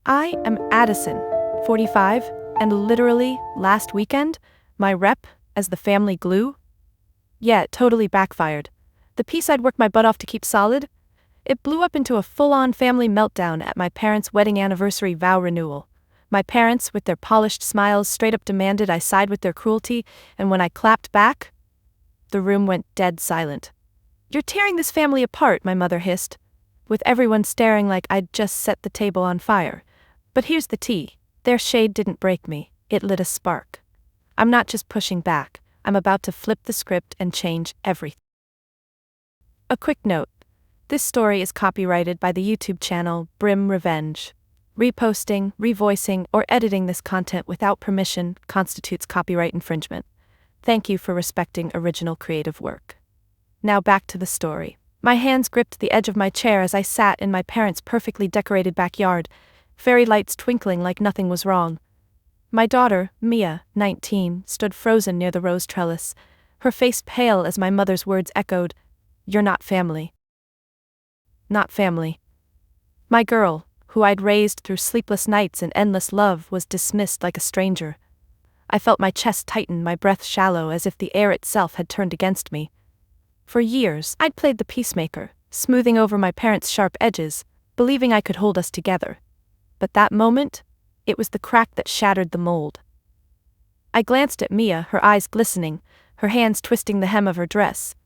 I am Addison, 45, and literally, last weekend, my rep as the family glue? Yeah, it totally backfired. The piece I'd worked my butt off to keep solid? It blew up into a full-on family meltdown at my parents' wedding anniversary vow renewal. My parents, with their polished smiles, straight up demanded I side with their cruelty, and when I clapped back, the room went dead silent. "You're tearing this family apart," my mother hissed, with everyone staring like I'd just set the table on fire. But here's the tea. Their shade didn't break me, it lit a spark. I'm not just pushing back, I'm about to flip the script and change everything. A quick note. This story is copyrighted by the YouTube channel Brim Revenge. Reposting, revoicing, or editing this content without permission constitutes copyright infringement. Thank you for respecting original creative work. Now back to the story. My hands gripped the edge of my chair as I sat in my parents' perfectly decorated backyard, fairy lights twinkling like nothing was wrong. My daughter, Mia, 19, stood frozen near the rose trellis, her face pale as my mother's words echoed, "You're not family." Not family. My girl, who I'd raised through sleepless nights and endless love, was dismissed like a stranger. I felt my chest tighten, my breath shallow, as if the air itself had turned against me. For years, I'd played the peacemaker, smoothing over my parents' sharp edges, believing I could hold us together. But that moment, it was the crack that shattered the mold. I glanced at Mia, her eyes glistening, her hands twisting the hem of her dress.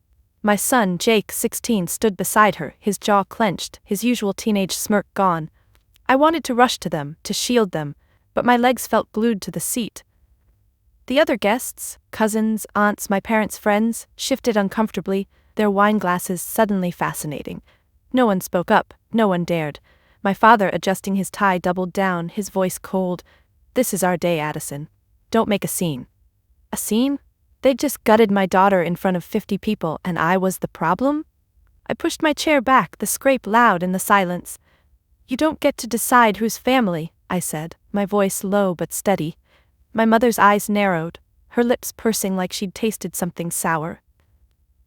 My son, Jake, 16, stood beside her, his jaw clenched, his usual teenage smirk gone. I wanted to rush to them, to shield them, but my legs felt glued to the seat. The other guests, cousins, aunts, my parents' friends, shifted uncomfortably, their wine glasses suddenly fascinating. No one spoke up, no one dared. My father, adjusting his tie, doubled down, his voice cold. "This is our day, Addison. Don't make a scene." A scene? They'd just gutted my daughter in front of 50 people, and I was the problem? I pushed my chair back, the scrape loud in the silence. "You don't get to decide who's family," I said, my voice low but steady. My mother's eyes narrowed, her lips pursing like she'd tasted something sour.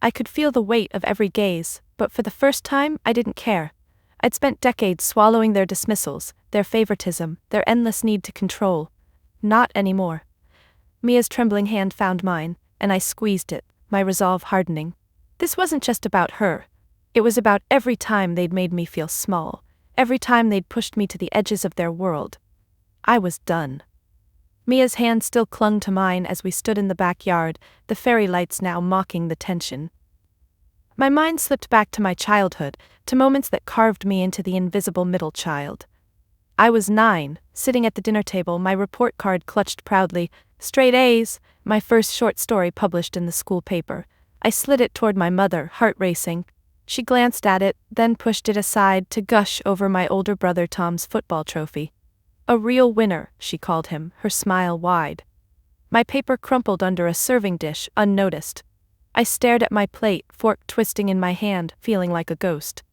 I could feel the weight of every gaze, but for the first time, I didn't care. I'd spent decades swallowing their dismissals, their favoritism, their endless need to control. Not anymore. Mia's trembling hand found mine, and I squeezed it, my resolve hardening. This wasn't just about her. It was about every time they'd made me feel small, every time they'd pushed me to the edges of their world. I was done. Mia's hand still clung to mine as we stood in the backyard, the fairy lights now mocking the tension. My mind slipped back to my childhood, to moments that carved me into the invisible middle child. I was 9, sitting at the dinner table, my report card clutched proudly, straight A's, my first short story published in the school paper. I slid it toward my mother, heart racing. She glanced at it, then pushed it aside to gush over my older brother Tom's football trophy. "A real winner," she called him, her smile wide. My paper crumpled under a serving dish, unnoticed. I stared at my plate, fork twisting in my hand, feeling like a ghost.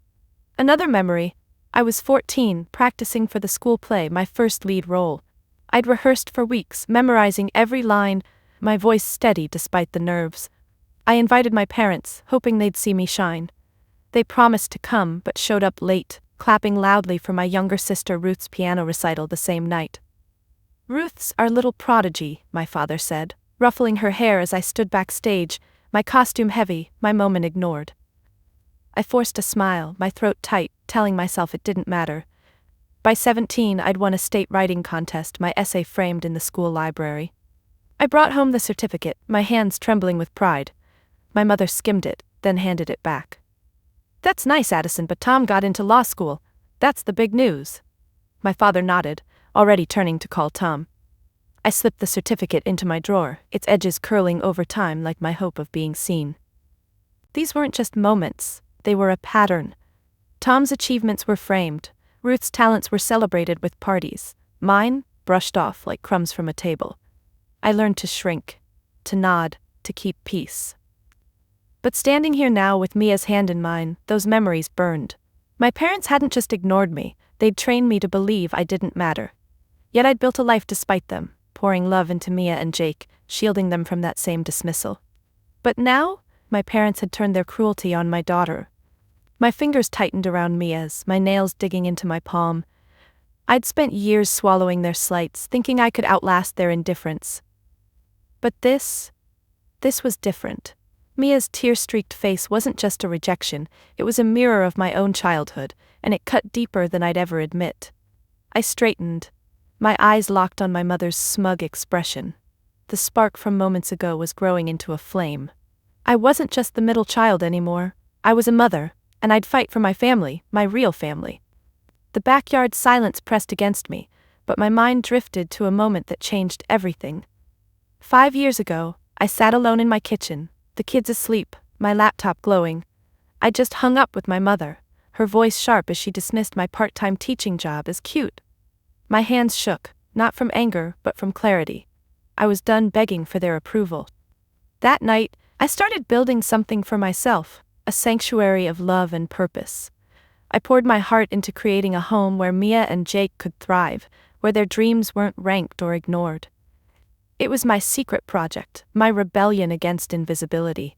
Another memory. I was 14, practicing for the school play, my first lead role. I'd rehearsed for weeks, memorizing every line, my voice steady despite the nerves. I invited my parents, hoping they'd see me shine. They promised to come, but showed up late, clapping loudly for my younger sister Ruth's piano recital the same night. "Ruth's our little prodigy," my father said, ruffling her hair as I stood backstage, my costume heavy, my moment ignored. I forced a smile, my throat tight, telling myself it didn't matter. By 17, I'd won a state writing contest, my essay framed in the school library. I brought home the certificate, my hands trembling with pride. My mother skimmed it, then handed it back. "That's nice, Addison, but Tom got into law school. That's the big news." My father nodded, already turning to call Tom. I slipped the certificate into my drawer, its edges curling over time like my hope of being seen. These weren't just moments, they were a pattern. Tom's achievements were framed, Ruth's talents were celebrated with parties, mine brushed off like crumbs from a table. I learned to shrink, to nod, to keep peace. But standing here now with Mia's hand in mine, those memories burned. My parents hadn't just ignored me, they'd trained me to believe I didn't matter. Yet I'd built a life despite them, pouring love into Mia and Jake, shielding them from that same dismissal. But now, my parents had turned their cruelty on my daughter. My fingers tightened around Mia's, my nails digging into my palm. I'd spent years swallowing their slights, thinking I could outlast their indifference. But this was different. Mia's tear-streaked face wasn't just a rejection, it was a mirror of my own childhood, and it cut deeper than I'd ever admit. I straightened. My eyes locked on my mother's smug expression. The spark from moments ago was growing into a flame. I wasn't just the middle child anymore. I was a mother, and I'd fight for my family, my real family. The backyard silence pressed against me, but my mind drifted to a moment that changed everything. 5 years ago, I sat alone in my kitchen, the kids asleep, my laptop glowing. I just hung up with my mother, her voice sharp as she dismissed my part-time teaching job as cute. My hands shook, not from anger but from clarity. I was done begging for their approval. That night, I started building something for myself, a sanctuary of love and purpose. I poured my heart into creating a home where Mia and Jake could thrive, where their dreams weren't ranked or ignored. It was my secret project, my rebellion against invisibility.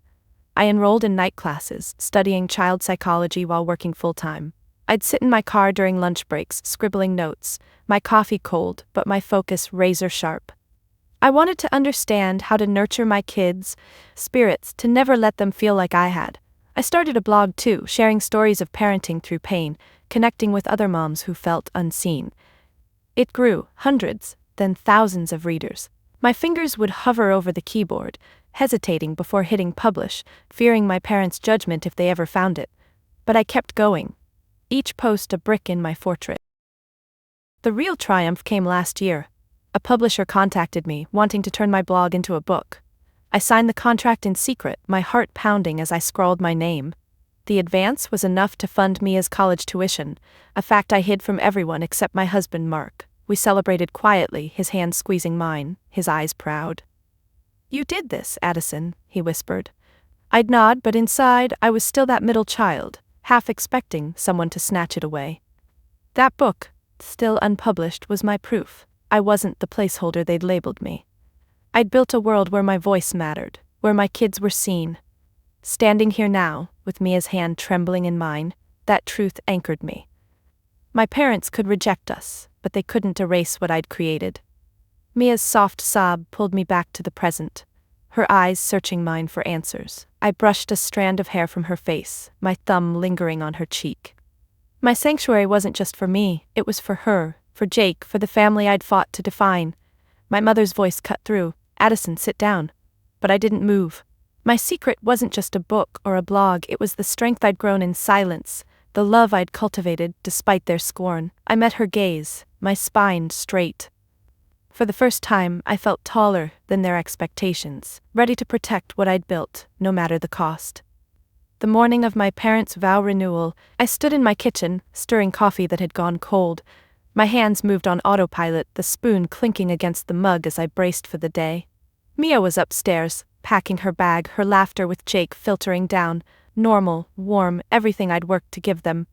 I enrolled in night classes, studying child psychology while working full-time. I'd sit in my car during lunch breaks, scribbling notes, my coffee cold, but my focus razor-sharp. I wanted to understand how to nurture my kids' spirits, to never let them feel like I had. I started a blog too, sharing stories of parenting through pain, connecting with other moms who felt unseen. It grew, hundreds, then thousands of readers. My fingers would hover over the keyboard, hesitating before hitting publish, fearing my parents' judgment if they ever found it. But I kept going. Each post a brick in my fortress. The real triumph came last year. A publisher contacted me, wanting to turn my blog into a book. I signed the contract in secret, my heart pounding as I scrawled my name. The advance was enough to fund Mia's college tuition, a fact I hid from everyone except my husband Mark. We celebrated quietly, his hand squeezing mine, his eyes proud. "You did this, Addison," he whispered. I'd nod, but inside I was still that middle child, half expecting someone to snatch it away. That book, still unpublished, was my proof. I wasn't the placeholder they'd labeled me. I'd built a world where my voice mattered, where my kids were seen. Standing here now, with Mia's hand trembling in mine, that truth anchored me. My parents could reject us, but they couldn't erase what I'd created. Mia's soft sob pulled me back to the present, her eyes searching mine for answers. I brushed a strand of hair from her face, my thumb lingering on her cheek. My sanctuary wasn't just for me, it was for her, for Jake, for the family I'd fought to define. My mother's voice cut through. "Addison, sit down." But I didn't move. My secret wasn't just a book or a blog, it was the strength I'd grown in silence, the love I'd cultivated despite their scorn. I met her gaze, my spine straight. For the first time, I felt taller than their expectations, ready to protect what I'd built, no matter the cost. The morning of my parents' vow renewal, I stood in my kitchen, stirring coffee that had gone cold. My hands moved on autopilot, the spoon clinking against the mug as I braced for the day. Mia was upstairs, packing her bag, her laughter with Jake filtering down, normal, warm, everything I'd worked to give them.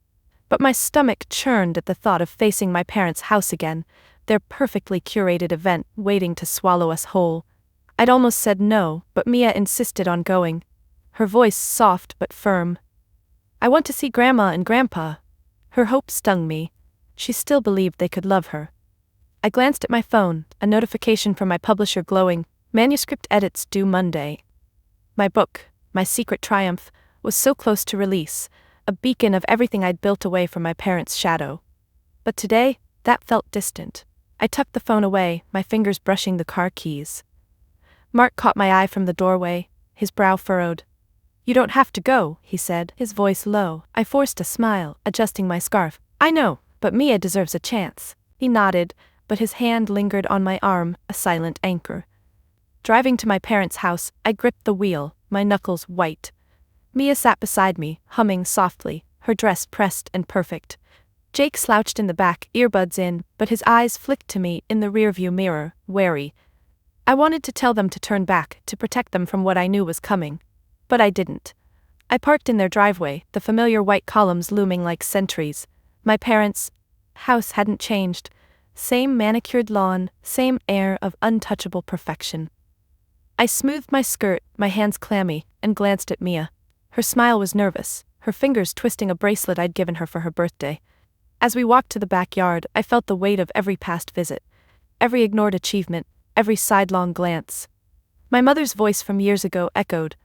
But my stomach churned at the thought of facing my parents' house again, their perfectly curated event waiting to swallow us whole. I'd almost said no, but Mia insisted on going, her voice soft but firm. "I want to see Grandma and Grandpa." Her hope stung me. She still believed they could love her. I glanced at my phone, a notification from my publisher glowing, "Manuscript edits due Monday." My book, my secret triumph, was so close to release, a beacon of everything I'd built away from my parents' shadow. But today, that felt distant. I tucked the phone away, my fingers brushing the car keys. Mark caught my eye from the doorway, his brow furrowed. "You don't have to go," he said, his voice low. I forced a smile, adjusting my scarf. "I know, but Mia deserves a chance." He nodded, but his hand lingered on my arm, a silent anchor. Driving to my parents' house, I gripped the wheel, my knuckles white. Mia sat beside me, humming softly, her dress pressed and perfect. Jake slouched in the back, earbuds in, but his eyes flicked to me in the rearview mirror, wary. I wanted to tell them to turn back, to protect them from what I knew was coming. But I didn't. I parked in their driveway, the familiar white columns looming like sentries. My parents' house hadn't changed. Same manicured lawn, same air of untouchable perfection. I smoothed my skirt, my hands clammy, and glanced at Mia. Her smile was nervous, her fingers twisting a bracelet I'd given her for her birthday. As we walked to the backyard, I felt the weight of every past visit, every ignored achievement, every sidelong glance. My mother's voice from years ago echoed,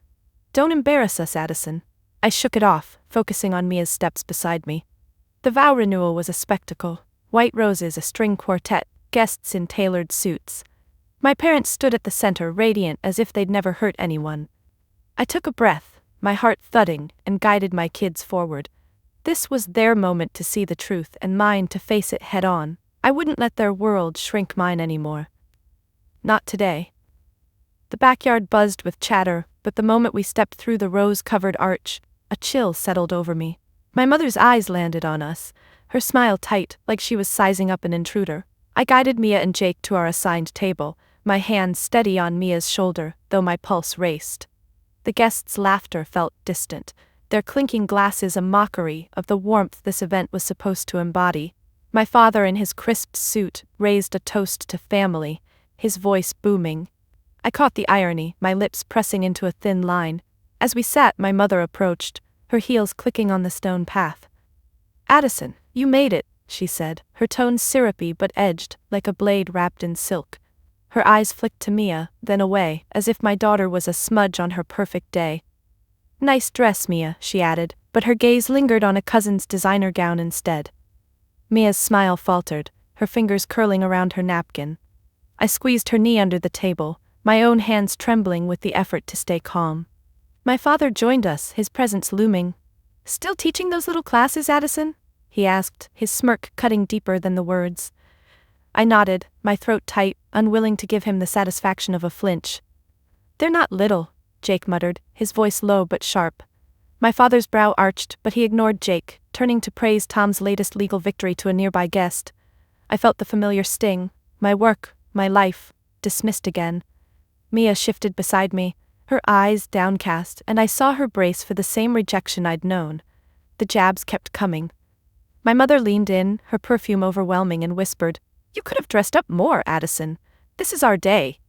"Don't embarrass us, Addison." I shook it off, focusing on Mia's steps beside me. The vow renewal was a spectacle. White roses, a string quartet, guests in tailored suits. My parents stood at the center, radiant as if they'd never hurt anyone. I took a breath, my heart thudding, and guided my kids forward. This was their moment to see the truth and mine to face it head on. I wouldn't let their world shrink mine anymore. Not today. The backyard buzzed with chatter, but the moment we stepped through the rose-covered arch, a chill settled over me. My mother's eyes landed on us, her smile tight, like she was sizing up an intruder. I guided Mia and Jake to our assigned table, my hand steady on Mia's shoulder, though my pulse raced. The guests' laughter felt distant, their clinking glasses a mockery of the warmth this event was supposed to embody. My father, in his crisp suit, raised a toast to family, his voice booming. I caught the irony, my lips pressing into a thin line. As we sat, my mother approached, her heels clicking on the stone path. "Addison, you made it," she said, her tone syrupy but edged, like a blade wrapped in silk. Her eyes flicked to Mia, then away, as if my daughter was a smudge on her perfect day. "Nice dress, Mia," she added, but her gaze lingered on a cousin's designer gown instead. Mia's smile faltered, her fingers curling around her napkin. I squeezed her knee under the table, my own hands trembling with the effort to stay calm. My father joined us, his presence looming. "Still teaching those little classes, Addison?" he asked, his smirk cutting deeper than the words. I nodded, my throat tight, unwilling to give him the satisfaction of a flinch. "They're not little," Jake muttered, his voice low but sharp. My father's brow arched, but he ignored Jake, turning to praise Tom's latest legal victory to a nearby guest. I felt the familiar sting, my work, my life, dismissed again. Mia shifted beside me, her eyes downcast, and I saw her brace for the same rejection I'd known. The jabs kept coming. My mother leaned in, her perfume overwhelming, and whispered, "You could have dressed up more, Addison. This is our day."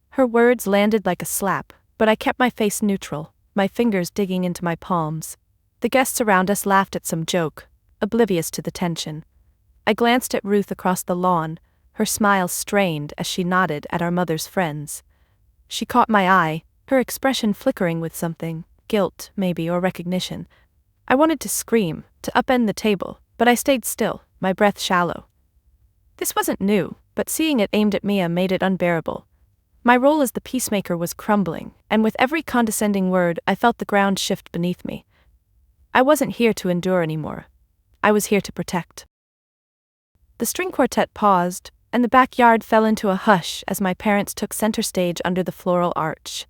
Her words landed like a slap, but I kept my face neutral, my fingers digging into my palms. The guests around us laughed at some joke, oblivious to the tension. I glanced at Ruth across the lawn, her smile strained as she nodded at our mother's friends. She caught my eye, her expression flickering with something, guilt, maybe, or recognition. I wanted to scream, to upend the table, but I stayed still, my breath shallow. This wasn't new, but seeing it aimed at Mia made it unbearable. My role as the peacemaker was crumbling, and with every condescending word I felt the ground shift beneath me. I wasn't here to endure anymore. I was here to protect. The string quartet paused, and the backyard fell into a hush as my parents took center stage under the floral arch.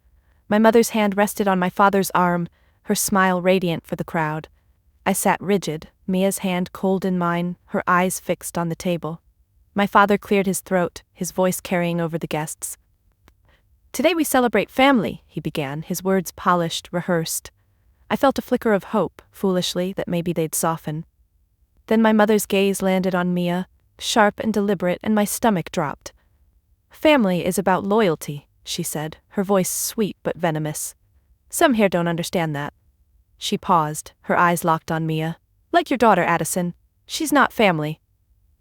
My mother's hand rested on my father's arm, her smile radiant for the crowd. I sat rigid, Mia's hand cold in mine, her eyes fixed on the table. My father cleared his throat, his voice carrying over the guests. "Today we celebrate family," he began, his words polished, rehearsed. I felt a flicker of hope, foolishly, that maybe they'd soften. Then my mother's gaze landed on Mia, sharp and deliberate, and my stomach dropped. "Family is about loyalty," she said, her voice sweet but venomous. "Some here don't understand that." She paused, her eyes locked on Mia. "Like your daughter, Addison. She's not family."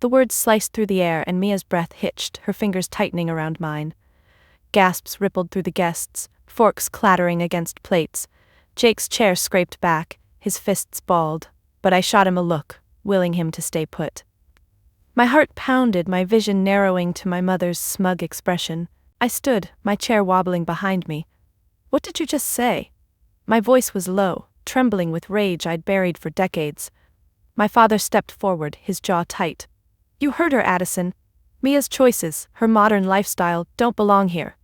The words sliced through the air and Mia's breath hitched, her fingers tightening around mine. Gasps rippled through the guests, forks clattering against plates. Jake's chair scraped back, his fists balled, but I shot him a look, willing him to stay put. My heart pounded, my vision narrowing to my mother's smug expression. I stood, my chair wobbling behind me. "What did you just say?" My voice was low, trembling with rage I'd buried for decades. My father stepped forward, his jaw tight. "You heard her, Addison. Mia's choices, her modern lifestyle, don't belong here."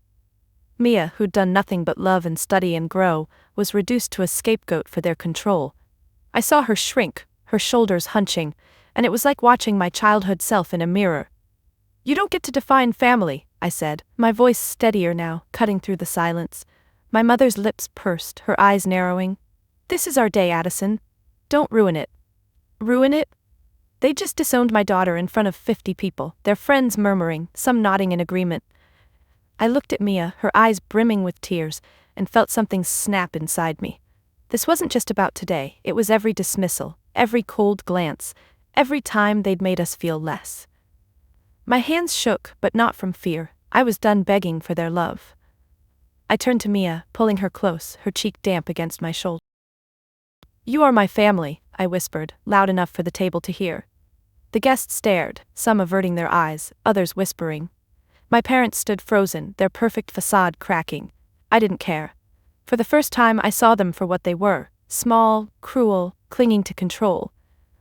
Mia, who'd done nothing but love and study and grow, was reduced to a scapegoat for their control. I saw her shrink, her shoulders hunching, and it was like watching my childhood self in a mirror. "You don't get to define family," I said, my voice steadier now, cutting through the silence. My mother's lips pursed, her eyes narrowing. "This is our day, Addison. Don't ruin it." "Ruin it?" They just disowned my daughter in front of 50 people, their friends murmuring, some nodding in agreement. I looked at Mia, her eyes brimming with tears, and felt something snap inside me. This wasn't just about today, it was every dismissal, every cold glance, Every time they'd made us feel less. My hands shook, but not from fear. I was done begging for their love. I turned to Mia, pulling her close, her cheek damp against my shoulder. "You are my family," I whispered, loud enough for the table to hear. The guests stared, some averting their eyes, others whispering. My parents stood frozen, their perfect facade cracking. I didn't care. For the first time I saw them for what they were, small, cruel, clinging to control.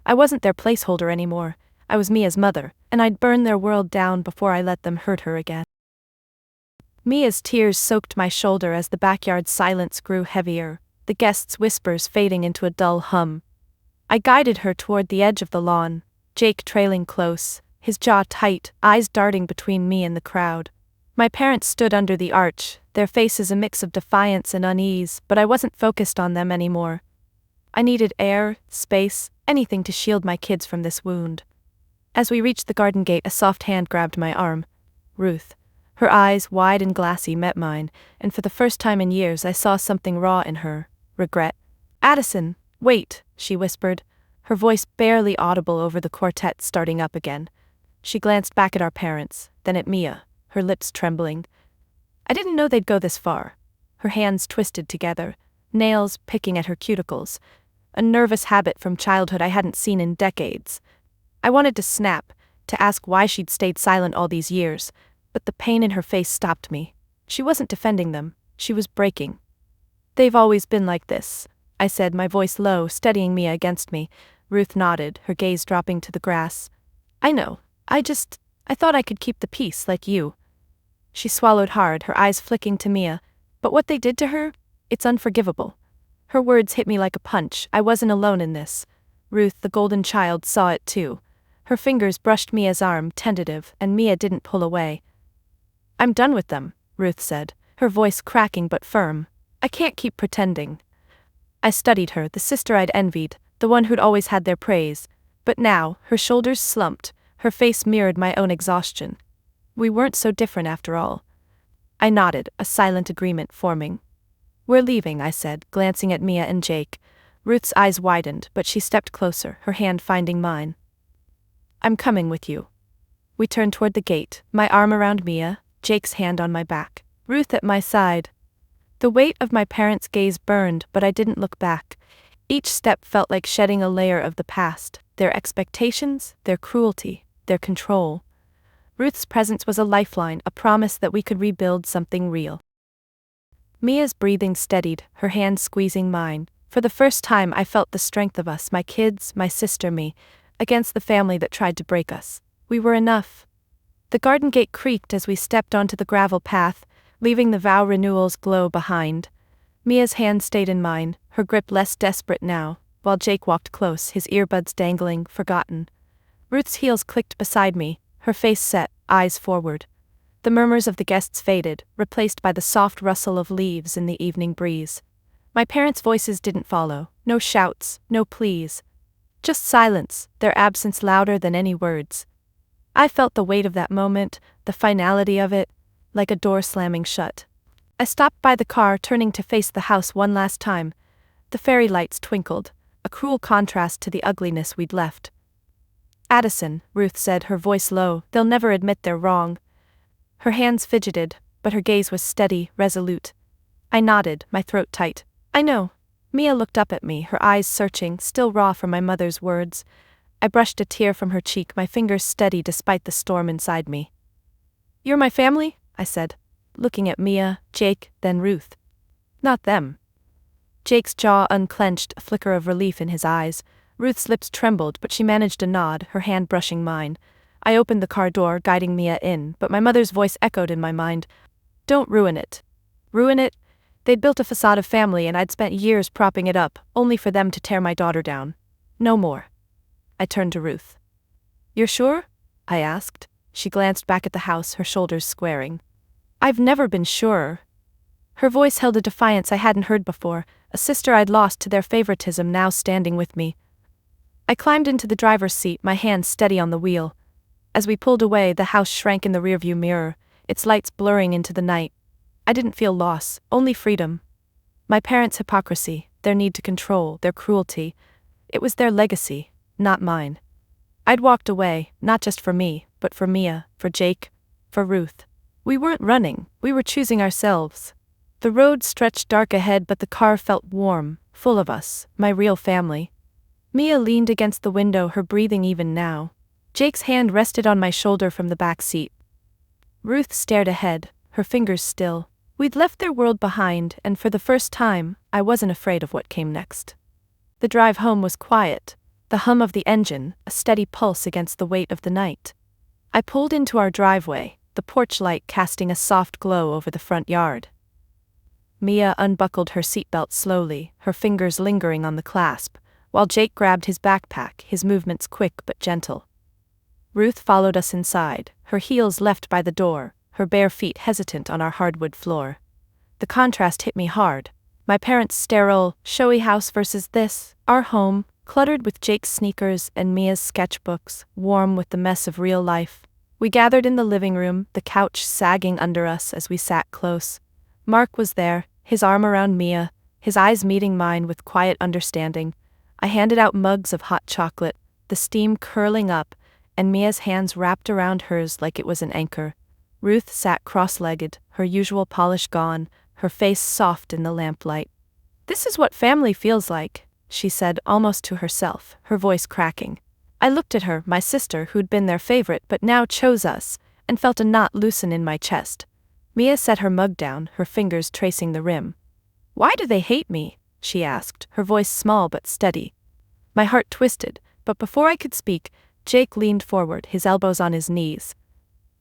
I wasn't their placeholder anymore. I was Mia's mother, and I'd burn their world down before I let them hurt her again. Mia's tears soaked my shoulder as the backyard silence grew heavier, the guests' whispers fading into a dull hum. I guided her toward the edge of the lawn, Jake trailing close, his jaw tight, eyes darting between me and the crowd. My parents stood under the arch, their faces a mix of defiance and unease, but I wasn't focused on them anymore. I needed air, space, anything to shield my kids from this wound. As we reached the garden gate, a soft hand grabbed my arm. Ruth. Her eyes, wide and glassy, met mine, and for the first time in years I saw something raw in her. Regret. "Addison, wait," she whispered, her voice barely audible over the quartet starting up again. She glanced back at our parents, then at Mia, her lips trembling. I didn't know they'd go this far. Her hands twisted together, nails picking at her cuticles, a nervous habit from childhood I hadn't seen in decades. I wanted to snap, to ask why she'd stayed silent all these years, but the pain in her face stopped me. She wasn't defending them, she was breaking. "They've always been like this," I said, my voice low, steadying Mia against me. Ruth nodded, her gaze dropping to the grass. "I know, I thought I could keep the peace like you." She swallowed hard, her eyes flicking to Mia. "But what they did to her? It's unforgivable." Her words hit me like a punch. I wasn't alone in this. Ruth, the golden child, saw it too. Her fingers brushed Mia's arm, tentative, and Mia didn't pull away. "I'm done with them," Ruth said, her voice cracking but firm. "I can't keep pretending." I studied her, the sister I'd envied, the one who'd always had their praise. But now, her shoulders slumped, her face mirrored my own exhaustion. We weren't so different after all. I nodded, a silent agreement forming. "We're leaving," I said, glancing at Mia and Jake. Ruth's eyes widened, but she stepped closer, her hand finding mine. "I'm coming with you." We turned toward the gate, my arm around Mia, Jake's hand on my back, Ruth at my side. The weight of my parents' gaze burned, but I didn't look back. Each step felt like shedding a layer of the past, their expectations, their cruelty, their control. Ruth's presence was a lifeline, a promise that we could rebuild something real. Mia's breathing steadied, her hand squeezing mine. For the first time I felt the strength of us, my kids, my sister, me, against the family that tried to break us. We were enough. The garden gate creaked as we stepped onto the gravel path, leaving the Vow Renewal's glow behind. Mia's hand stayed in mine, her grip less desperate now, while Jake walked close, his earbuds dangling, forgotten. Ruth's heels clicked beside me, her face set, eyes forward. The murmurs of the guests faded, replaced by the soft rustle of leaves in the evening breeze. My parents' voices didn't follow, no shouts, no pleas. Just silence, their absence louder than any words. I felt the weight of that moment, the finality of it, like a door slamming shut. I stopped by the car, turning to face the house one last time. The fairy lights twinkled, a cruel contrast to the ugliness we'd left. "Addison," Ruth said, her voice low, "they'll never admit they're wrong." Her hands fidgeted, but her gaze was steady, resolute. I nodded, my throat tight. "I know." Mia looked up at me, her eyes searching, still raw from my mother's words. I brushed a tear from her cheek, my fingers steady despite the storm inside me. "You're my family?" I said, looking at Mia, Jake, then Ruth. "Not them." Jake's jaw unclenched, a flicker of relief in his eyes. Ruth's lips trembled, but she managed a nod, her hand brushing mine. I opened the car door, guiding Mia in, but my mother's voice echoed in my mind. "Don't ruin it." Ruin it? They'd built a facade of family and I'd spent years propping it up, only for them to tear my daughter down. No more. I turned to Ruth. "You're sure?" I asked. She glanced back at the house, her shoulders squaring. "I've never been surer." Her voice held a defiance I hadn't heard before, a sister I'd lost to their favoritism now standing with me. I climbed into the driver's seat, my hands steady on the wheel. As we pulled away, the house shrank in the rearview mirror, its lights blurring into the night. I didn't feel loss, only freedom. My parents' hypocrisy, their need to control, their cruelty. It was their legacy, not mine. I'd walked away, not just for me, but for Mia, for Jake, for Ruth. We weren't running, we were choosing ourselves. The road stretched dark ahead, but the car felt warm, full of us, my real family. Mia leaned against the window, her breathing even now. Jake's hand rested on my shoulder from the back seat. Ruth stared ahead, her fingers still. We'd left their world behind, and for the first time, I wasn't afraid of what came next. The drive home was quiet, the hum of the engine, a steady pulse against the weight of the night. I pulled into our driveway, the porch light casting a soft glow over the front yard. Mia unbuckled her seatbelt slowly, her fingers lingering on the clasp, while Jake grabbed his backpack, his movements quick but gentle. Ruth followed us inside, her heels left by the door, her bare feet hesitant on our hardwood floor. The contrast hit me hard. My parents' sterile, showy house versus this, our home, cluttered with Jake's sneakers and Mia's sketchbooks, warm with the mess of real life. We gathered in the living room, the couch sagging under us as we sat close. Mark was there, his arm around Mia, his eyes meeting mine with quiet understanding. I handed out mugs of hot chocolate, the steam curling up, and Mia's hands wrapped around hers like it was an anchor. Ruth sat cross-legged, her usual polish gone, her face soft in the lamplight. "This is what family feels like," she said almost to herself, her voice cracking. I looked at her, my sister who'd been their favorite but now chose us, and felt a knot loosen in my chest. Mia set her mug down, her fingers tracing the rim. "Why do they hate me?" she asked, her voice small but steady. My heart twisted, but before I could speak, Jake leaned forward, his elbows on his knees.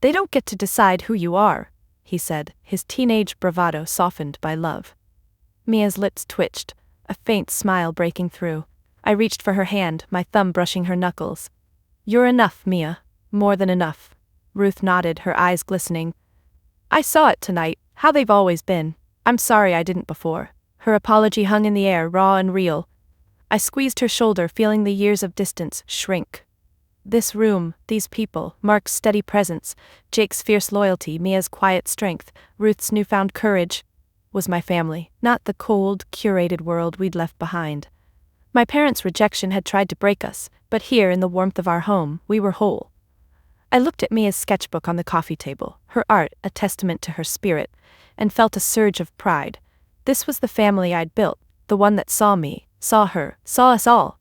"They don't get to decide who you are," he said, his teenage bravado softened by love. Mia's lips twitched, a faint smile breaking through. I reached for her hand, my thumb brushing her knuckles. "You're enough, Mia. More than enough." Ruth nodded, her eyes glistening. "I saw it tonight, how they've always been. I'm sorry I didn't before." Her apology hung in the air, raw and real. I squeezed her shoulder, feeling the years of distance shrink. This room, these people, Mark's steady presence, Jake's fierce loyalty, Mia's quiet strength, Ruth's newfound courage, was my family, not the cold, curated world we'd left behind. My parents' rejection had tried to break us, but here in the warmth of our home, we were whole. I looked at Mia's sketchbook on the coffee table, her art a testament to her spirit, and felt a surge of pride. This was the family I'd built, the one that saw me, saw her, saw us all.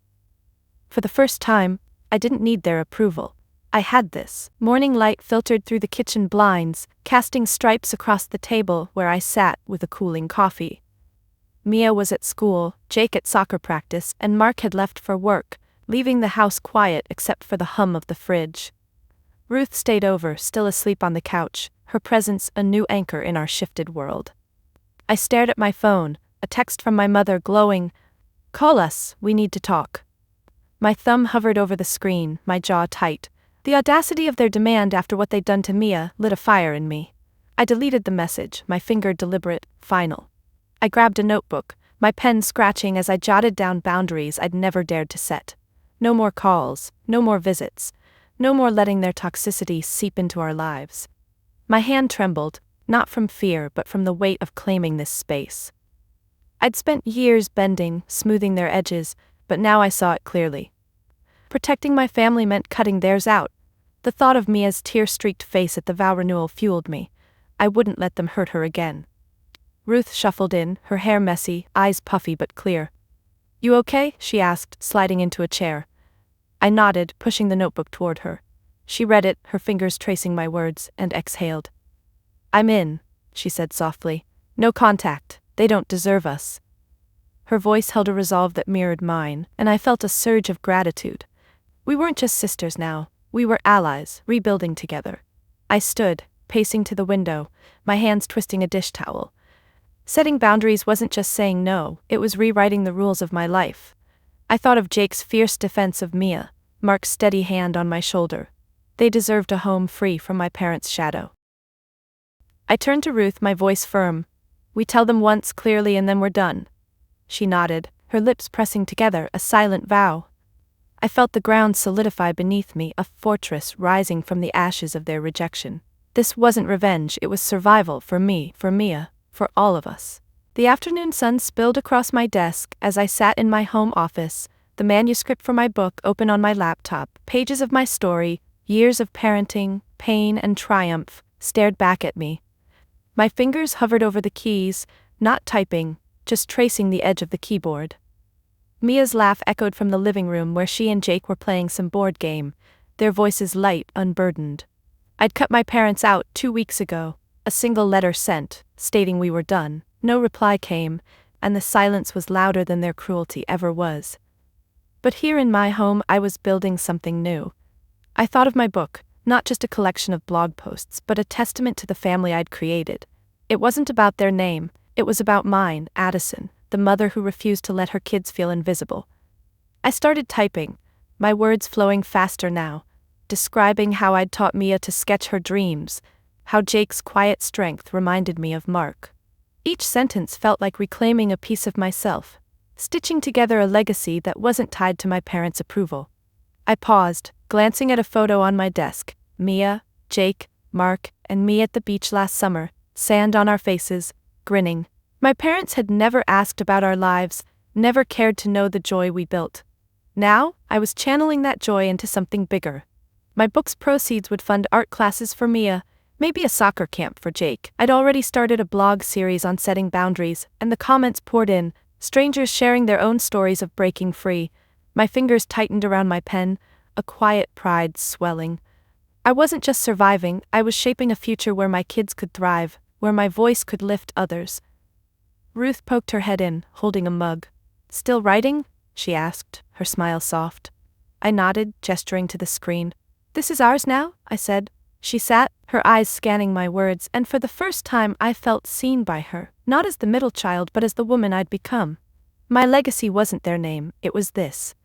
For the first time, I didn't need their approval. I had this. Morning light filtered through the kitchen blinds, casting stripes across the table where I sat with a cooling coffee. Mia was at school, Jake at soccer practice, and Mark had left for work, leaving the house quiet except for the hum of the fridge. Ruth stayed over, still asleep on the couch, her presence a new anchor in our shifted world. I stared at my phone, a text from my mother glowing, "Call us, we need to talk." My thumb hovered over the screen, my jaw tight. The audacity of their demand after what they'd done to Mia lit a fire in me. I deleted the message, my finger deliberate, final. I grabbed a notebook, my pen scratching as I jotted down boundaries I'd never dared to set. No more calls, no more visits, no more letting their toxicity seep into our lives. My hand trembled, not from fear but from the weight of claiming this space. I'd spent years bending, smoothing their edges, but now I saw it clearly. Protecting my family meant cutting theirs out. The thought of Mia's tear-streaked face at the vow renewal fueled me. I wouldn't let them hurt her again. Ruth shuffled in, her hair messy, eyes puffy but clear. "You okay?" she asked, sliding into a chair. I nodded, pushing the notebook toward her. She read it, her fingers tracing my words, and exhaled. "I'm in," she said softly. "No contact. They don't deserve us." Her voice held a resolve that mirrored mine, and I felt a surge of gratitude. We weren't just sisters now, we were allies, rebuilding together. I stood, pacing to the window, my hands twisting a dish towel. Setting boundaries wasn't just saying no, it was rewriting the rules of my life. I thought of Jake's fierce defense of Mia, Mark's steady hand on my shoulder. They deserved a home free from my parents' shadow. I turned to Ruth, my voice firm. "We tell them once clearly and then we're done." She nodded, her lips pressing together, a silent vow. I felt the ground solidify beneath me, a fortress rising from the ashes of their rejection. This wasn't revenge, it was survival for me, for Mia, for all of us. The afternoon sun spilled across my desk as I sat in my home office, the manuscript for my book open on my laptop. Pages of my story, years of parenting, pain and triumph, stared back at me. My fingers hovered over the keys, not typing, just tracing the edge of the keyboard. Mia's laugh echoed from the living room where she and Jake were playing some board game, their voices light, unburdened. I'd cut my parents out 2 weeks ago, a single letter sent, stating we were done. No reply came, and the silence was louder than their cruelty ever was. But here in my home I was building something new. I thought of my book, not just a collection of blog posts, but a testament to the family I'd created. It wasn't about their name, it was about mine, Addison, the mother who refused to let her kids feel invisible. I started typing, my words flowing faster now, describing how I'd taught Mia to sketch her dreams, how Jake's quiet strength reminded me of Mark. Each sentence felt like reclaiming a piece of myself, stitching together a legacy that wasn't tied to my parents' approval. I paused, glancing at a photo on my desk, Mia, Jake, Mark, and me at the beach last summer, sand on our faces, grinning. My parents had never asked about our lives, never cared to know the joy we built. Now, I was channeling that joy into something bigger. My book's proceeds would fund art classes for Mia, maybe a soccer camp for Jake. I'd already started a blog series on setting boundaries, and the comments poured in, strangers sharing their own stories of breaking free. My fingers tightened around my pen, a quiet pride swelling. I wasn't just surviving, I was shaping a future where my kids could thrive, where my voice could lift others. Ruth poked her head in, holding a mug. "Still writing?" she asked, her smile soft. I nodded, gesturing to the screen. "This is ours now?" I said. She sat, her eyes scanning my words, and for the first time I felt seen by her, not as the middle child but as the woman I'd become. My legacy wasn't their name, it was this.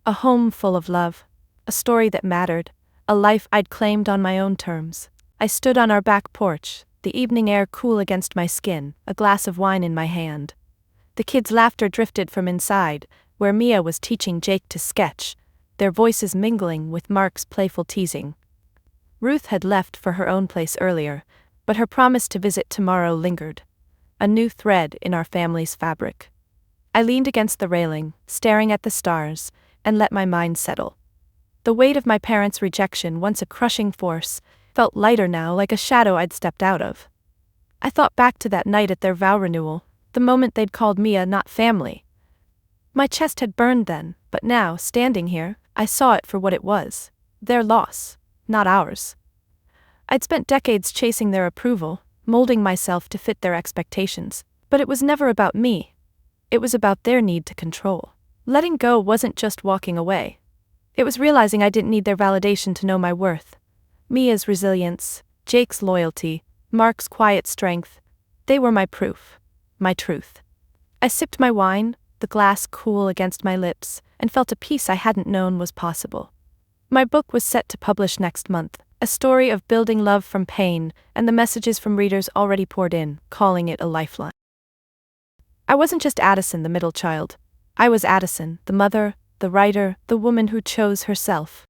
A home full of love, a story that mattered, a life I'd claimed on my own terms. I stood on our back porch, the evening air cool against my skin, a glass of wine in my hand. The kids' laughter drifted from inside, where Mia was teaching Jake to sketch, their voices mingling with Mark's playful teasing. Ruth had left for her own place earlier, but her promise to visit tomorrow lingered, a new thread in our family's fabric. I leaned against the railing, staring at the stars, and let my mind settle. The weight of my parents' rejection, once a crushing force, felt lighter now, like a shadow I'd stepped out of. I thought back to that night at their vow renewal, the moment they'd called Mia not family. My chest had burned then, but now, standing here, I saw it for what it was. Their loss, not ours. I'd spent decades chasing their approval, molding myself to fit their expectations, but it was never about me. It was about their need to control. Letting go wasn't just walking away. It was realizing I didn't need their validation to know my worth. Mia's resilience, Jake's loyalty, Mark's quiet strength, they were my proof, my truth. I sipped my wine, the glass cool against my lips, and felt a peace I hadn't known was possible. My book was set to publish next month, a story of building love from pain, and the messages from readers already poured in, calling it a lifeline. I wasn't just Addison, the middle child. I was Addison, the mother, the writer, the woman who chose herself.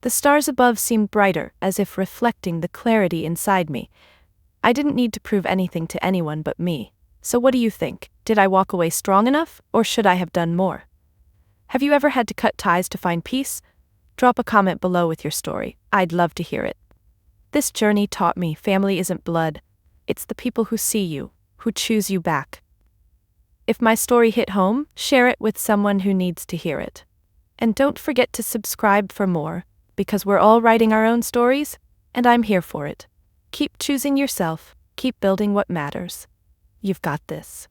The stars above seemed brighter, as if reflecting the clarity inside me. I didn't need to prove anything to anyone but me. So what do you think? Did I walk away strong enough, or should I have done more? Have you ever had to cut ties to find peace? Drop a comment below with your story. I'd love to hear it. This journey taught me family isn't blood. It's the people who see you, who choose you back. If my story hit home, share it with someone who needs to hear it. And don't forget to subscribe for more, because we're all writing our own stories, and I'm here for it. Keep choosing yourself, keep building what matters. You've got this.